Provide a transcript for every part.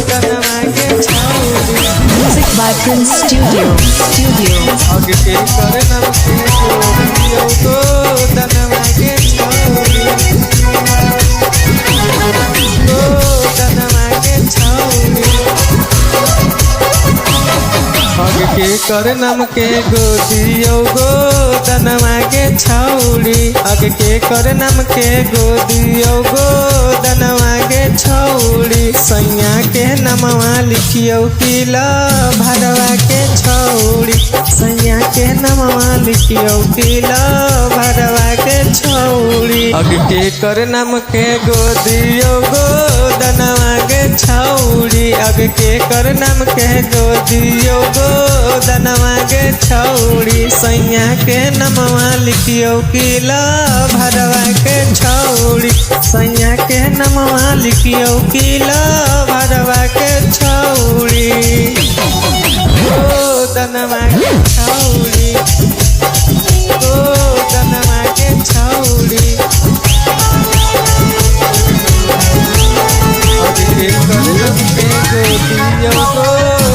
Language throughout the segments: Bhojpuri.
दनवा के छौड़ी Music by Prince Studio. आगे के कर नम के गोदियो गो दनवा के छौड़ी दनवा के छौड़ी आगे के कर नम के गोदियो गो दनवा के छौड़ी आगे के कर नम के गोदियो गो दनवा के छौड़ी सैया के नमवा लिखियो किला भरवा के छौड़ी सैया के नमवा लिखियो किला भरवा के छौड़ी आगे के कर नम के गोदियो गो दनवा के छौड़ी आगे के कर नम के गोदियो गो दनवा के छौड़ी सैया के नमवा लिखियो किला भरवा के छौड़ी सैया के नमवा लिखियो किला भरवा के छौड़ी ओ दनवा के छौड़ी ओ दनवा के छौड़ी आगे के कर नम के गोदियो गो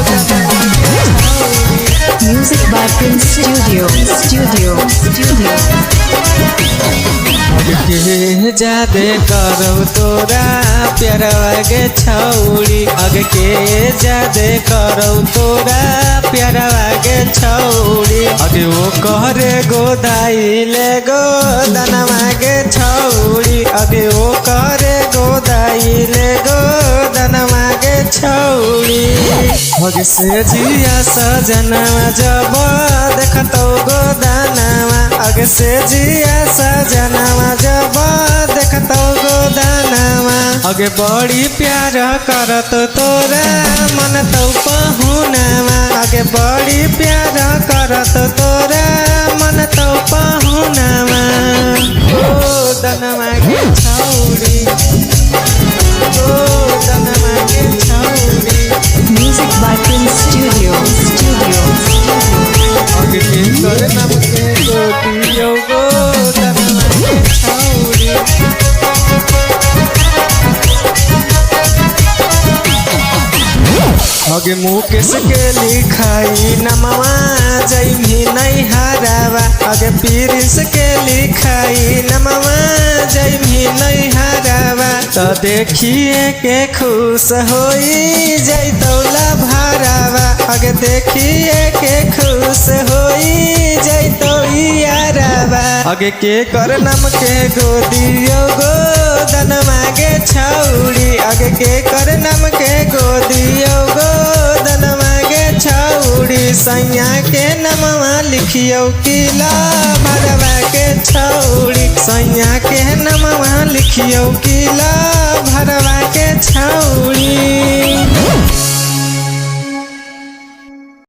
दनवा के छौड़ी Music by Prince Studio. के जादे करो तोरा प्यारवा के छौड़ी आगे के जादे करो तोरा प्यारवा के छौड़ी आगे वो कहरे गोदाई ले गो दनवा के छौड़ी आगे वो कहरे गोदाई ले गो दनवा के छौड़ी आगे से जिया सजनवा जब देखतो गो दनवा आगे से जिया सजनवा जब देखतो गो दनवा आगे बड़ी प्यार करत तोरा मन तो पहुनवा आगे बड़ी प्यार करत तोरा मन तो पहुनवा ओ दनवा के छौड़ी ओ दनवा के छौड़ी Music by Prince Studio. आगे के कर नम के गोदियो गो दनवा के छौड़ी आगे मुकेश के लिखाई नमवा जैमी नहीं हरावा आगे प्रिंस के लिखाई नमवा जैमी नहीं हरावा तो देखिए के खुश होई जैतौला भरावा आगे देखिए के खुश होई जैतौ यारावा आगे के कर नम के गोदियो गो दनवा के छौड़ी आगे के कर नम के गोदियो गो दनवा के छौड़ी सैया के नमवा लिखियो किला भरवा के छौड़ी सैया के नमवा लिखियो किला भरवा के छौड़ी।